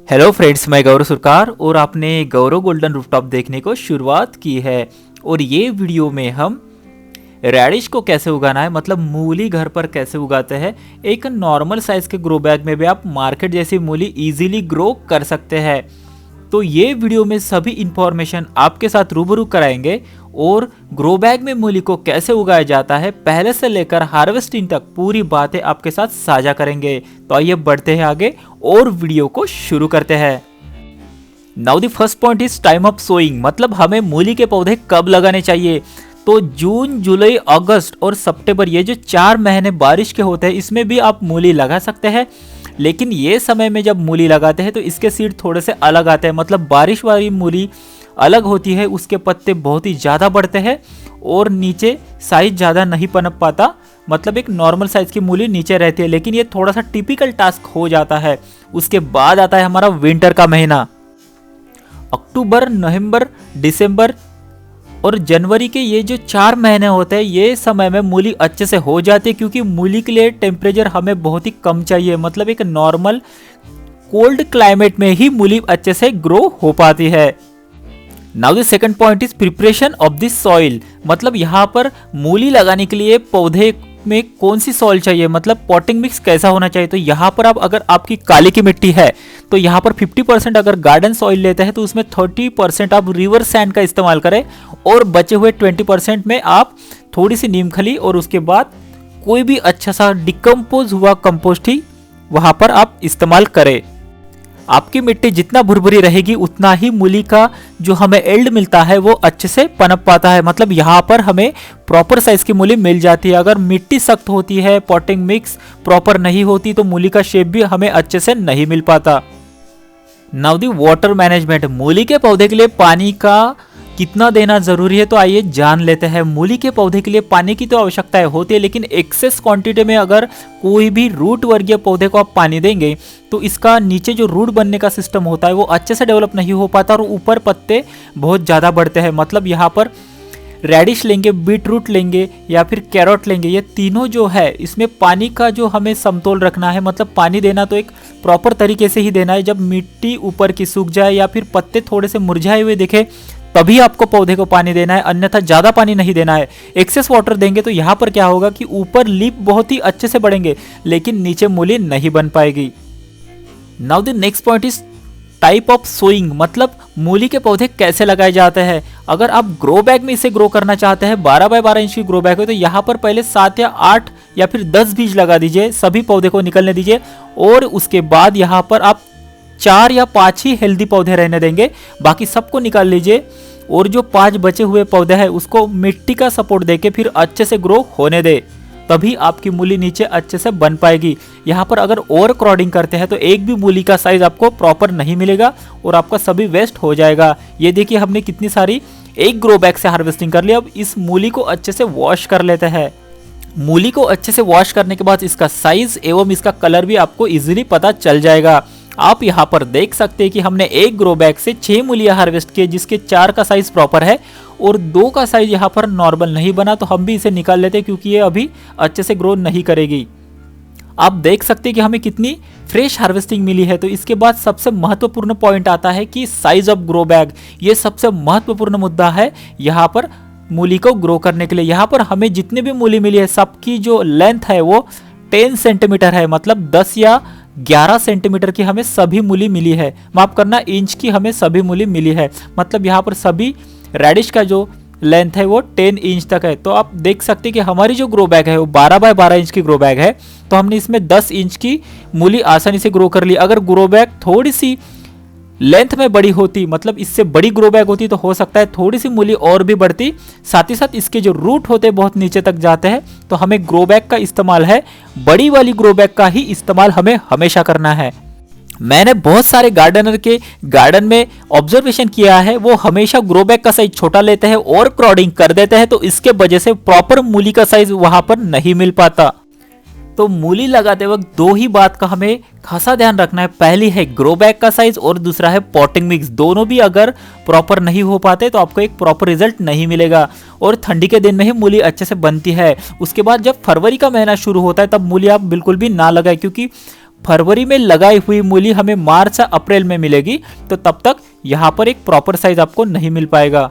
Hello friends, मैं गौरव सरकार और आपने गौरव गोल्डन रूफटॉप देखने को शुरुआत की है। और ये वीडियो में हम रेडिश को कैसे उगाना है, मतलब मूली घर पर कैसे उगाते हैं। एक नॉर्मल साइज के ग्रो बैग में भी आप मार्केट जैसी मूली इजीली ग्रो कर सकते हैं। तो ये वीडियो में सभी इंफॉर्मेशन आपके साथ रूबरू कराएंगे और ग्रो बैग में मूली को कैसे उगाया जाता है पहले से लेकर हार्वेस्टिंग तक पूरी बातें आपके साथ साझा करेंगे। तो आइए बढ़ते हैं आगे और वीडियो को शुरू करते हैं। Now the first point is time of sowing, मतलब हमें मूली के पौधे कब लगाने चाहिए। तो जून, जुलाई, अगस्त और सितंबर, ये जो 4 महीने बारिश के होते हैं, इसमें भी आप मूली लगा सकते हैं। लेकिन ये समय में जब मूली लगाते हैं तो इसके सीड थोड़े से अलग आते हैं, मतलब बारिश वाली मूली अलग होती है, उसके पत्ते बहुत ही ज़्यादा बढ़ते हैं और नीचे साइज ज़्यादा नहीं पनप पाता, मतलब एक नॉर्मल साइज की मूली नीचे रहती है। लेकिन ये थोड़ा सा टिपिकल टास्क हो जाता है। उसके बाद आता है हमारा विंटर का महीना। अक्टूबर, नवंबर, दिसंबर और जनवरी के ये जो 4 महीने होते हैं, ये समय में मूली अच्छे से हो जाती है, क्योंकि मूली के लिए टेम्परेचर हमें बहुत ही कम चाहिए, मतलब एक नॉर्मल कोल्ड क्लाइमेट में ही मूली अच्छे से ग्रो हो पाती है। Now the second point is preparation of this soil, मतलब यहाँ पर मूली लगाने के लिए पौधे में कौन सी सॉइल चाहिए, मतलब पॉटिंग मिक्स कैसा होना चाहिए। तो यहाँ पर आप अगर आपकी काली की मिट्टी है तो यहाँ पर 50% अगर गार्डन सॉइल लेते हैं तो उसमें 30% आप रिवर सैंड का इस्तेमाल करें और बचे हुए 20% में आप थोड़ी सी नीम खली और उसके बाद कोई भी अच्छा सा डिकम्पोज हुआ कंपोस्ट ही वहां पर आप इस्तेमाल करें। आपकी मिट्टी जितना भुरभुरी रहेगी उतना ही मूली का जो हमें एल्ड मिलता है वो अच्छे से पनप पाता है, मतलब यहाँ पर हमें प्रॉपर साइज की मूली मिल जाती है। अगर मिट्टी सख्त होती है, पॉटिंग मिक्स प्रॉपर नहीं होती, तो मूली का शेप भी हमें अच्छे से नहीं मिल पाता। नाउ दी वाटर मैनेजमेंट, मूली के पौधे के लिए पानी का कितना देना जरूरी है, तो आइए जान लेते हैं। मूली के पौधे के लिए पानी की तो आवश्यकताएं होती है, लेकिन एक्सेस क्वांटिटी में अगर कोई भी रूट वर्गीय पौधे को आप पानी देंगे तो इसका नीचे जो रूट बनने का सिस्टम होता है वो अच्छे से डेवलप नहीं हो पाता और ऊपर पत्ते बहुत ज़्यादा बढ़ते हैं। मतलब यहाँ पर रेडिश लेंगे, बीट रूट लेंगे या फिर कैरोट लेंगे, ये तीनों जो है इसमें पानी का जो हमें समतोल रखना है, मतलब पानी देना तो एक प्रॉपर तरीके से ही देना है। जब मिट्टी ऊपर की सूख जाए या फिर पत्ते थोड़े से मुरझाए हुए दिखे तभी आपको पौधे को पानी देना है, अन्यथा ज़्यादा पानी नहीं देना है। एक्सेस वाटर देंगे तो यहाँ पर क्या होगा कि ऊपर लीफ बहुत ही अच्छे से बढ़ेंगे लेकिन नीचे मूली नहीं बन पाएगी। Now the next point is type of sowing, मतलब मूली के पौधे कैसे लगाए जाते हैं। अगर आप ग्रो बैग में इसे ग्रो करना चाहते हैं, 12 बाय 12 इंच की ग्रो बैग है, तो यहाँ पर पहले 7 या 8 या फिर 10 बीज लगा दीजिए, सभी पौधे को निकलने दीजिए और उसके बाद यहाँ पर आप 4 या 5 ही हेल्दी पौधे रहने देंगे, बाकी सबको निकाल लीजिए और जो 5 बचे हुए पौधे हैं उसको मिट्टी का सपोर्ट देके फिर अच्छे से ग्रो होने दे, तभी आपकी मूली नीचे अच्छे से बन पाएगी। यहाँ पर अगर ओवर क्रॉडिंग करते हैं तो एक भी मूली का साइज आपको प्रॉपर नहीं मिलेगा और आपका सभी वेस्ट हो जाएगा। ये देखिए हमने कितनी सारी एक ग्रो बैग से हार्वेस्टिंग कर लिया। अब इस मूली को अच्छे से वॉश कर लेते हैं। मूली को अच्छे से वॉश करने के बाद इसका साइज एवं इसका कलर भी आपको इजीली पता चल जाएगा। आप यहाँ पर देख सकते हैं कि हमने एक ग्रो बैग से 6 मूलियां हार्वेस्ट किए, जिसके 4 का साइज प्रॉपर है और 2 का साइज यहाँ पर नॉर्मल नहीं बना, तो हम भी इसे निकाल लेते हैं क्योंकि ये अभी अच्छे से ग्रो नहीं करेगी। आप देख सकते हैं कि हमें कितनी फ्रेश हार्वेस्टिंग मिली है। तो इसके बाद सबसे महत्वपूर्ण पॉइंट आता है कि साइज ऑफ ग्रो बैग, ये सबसे महत्वपूर्ण मुद्दा है यहाँ पर मूली को ग्रो करने के लिए। यहाँ पर हमें जितने भी मूली मिली है सबकी जो लेंथ है वो 10 सेंटीमीटर है, मतलब 10 या 11 सेंटीमीटर की हमें सभी मूली मिली है। माफ करना, इंच की हमें सभी मूली मिली है, मतलब यहाँ पर सभी रेडिश का जो लेंथ है वो 10 इंच तक है। तो आप देख सकते हैं कि हमारी जो ग्रो बैग है वो 12 बाय 12 इंच की ग्रो बैग है, तो हमने इसमें 10 इंच की मूली आसानी से ग्रो कर ली। अगर ग्रो बैग थोड़ी सी लेंथ में बड़ी होती, मतलब इससे बड़ी ग्रो बैग होती, तो हो सकता है थोड़ी सी मूली और भी बढ़ती। साथ ही साथ इसके जो रूट होते हैं बहुत नीचे तक जाते हैं, तो हमें ग्रो बैग का इस्तेमाल है, बड़ी वाली ग्रो बैग का ही इस्तेमाल हमें हमेशा करना है। मैंने बहुत सारे गार्डनर के गार्डन में ऑब्जर्वेशन किया है, वो हमेशा ग्रो बैग का साइज छोटा लेते हैं और क्रॉडिंग कर देते हैं, तो इसके वजह से प्रॉपर मूली का साइज वहां पर नहीं मिल पाता। तो मूली लगाते वक्त 2 ही बात का हमें खासा ध्यान रखना है। पहली है ग्रो बैग का साइज और दूसरा है पॉटिंग मिक्स। दोनों भी अगर प्रॉपर नहीं हो पाते तो आपको एक प्रॉपर रिजल्ट नहीं मिलेगा। और ठंडी के दिन में ही मूली अच्छे से बनती है। उसके बाद जब फरवरी का महीना शुरू होता है तब मूली आप बिल्कुल भी ना लगाएं, क्योंकि फरवरी में लगाई हुई मूली हमें मार्च या अप्रैल में मिलेगी, तो तब तक यहाँ पर एक प्रॉपर साइज आपको नहीं मिल पाएगा।